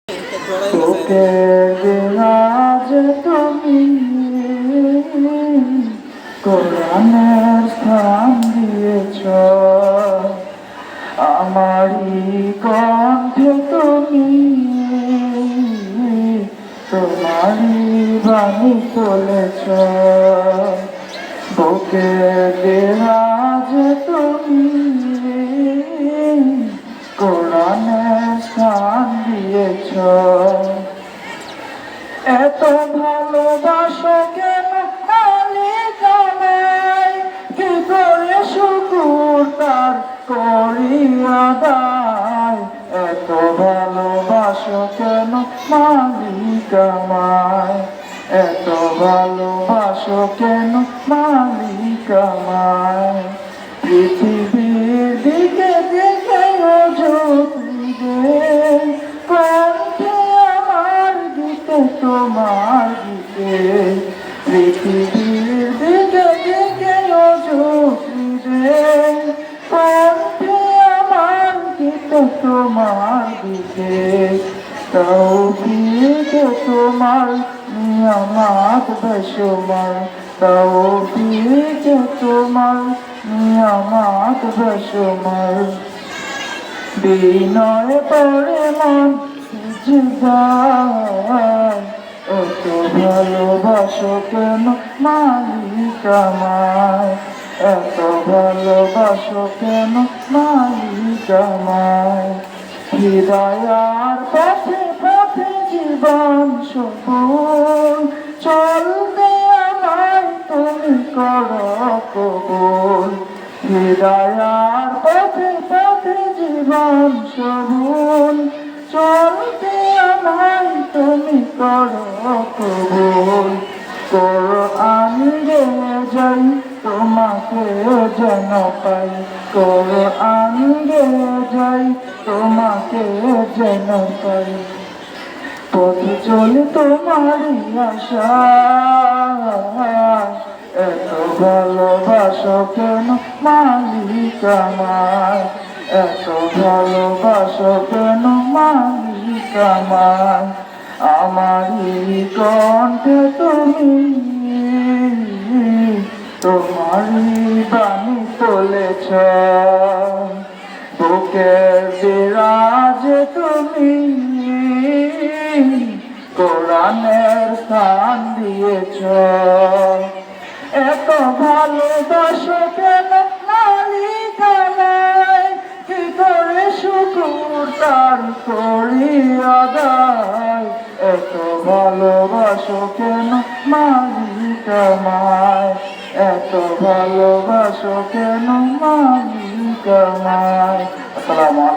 তোকে আজ তুমি কোরআনের স্থান দিয়েছ, আমারই কণ্ঠে তুমি তোমারই বাণী তুলেছ। তোকে আজ তুমি কোরআনের স্থান দিয়েছ। এত ভালোবাসো কেন মালিক আমায়, কি করে শুকুর তার করি আদায়। এত ভালোবাসো কেন মালিক আমায়, এত ভালোবাসো কেন মালিক আমায়। পৃথিবীর দিকে দেখে তোমার দিকে, পৃথিবীর দিকে দিকে কণ্ঠে আমার গীতে তোমার দিকে। তৌফিকে তোমার নিয়ামত বেশুমার, তৌফিকে তোমার নিয়ামত বেশুমার। বিনয় পড়ে মন সিজদায়, এত ভালোবাসো কেন মালিক আমায়, এত ভালোবাসো কেন মালিক আমায়। হৃদয়ার পথে পথে জীবন সফল, চলতে আমায় তুমি করো কবুল। হৃদয়ার পথে পথে জীবন সফল, চলতে আমায় তুমি করো কবুল। কোরআন গেয়ে যাই তোমাকে যেন পাই, কোরআন গেয়ে যাই তোমাকে যেন পাই। পথ চলি তোমারই আশায়, এত ভালোবাসো কেন মালিক আমায়, এত ভালোবাসো কেন মালিক আমায়। আমারই কণ্ঠে তুমি তোমারই বাণী তুলেছ, বুকের বিরাজ তুমি কোরআনের স্থান দিয়েছ। এত ভালোবাসো কেন মালিক আমায়, কি করে শুকুর তার করি আদায়। এত ভালোবাসো কেন মালিক আমায়, এত ভালোবাসো কেন মালিক আমায়। আসসালামু আলাইকুম।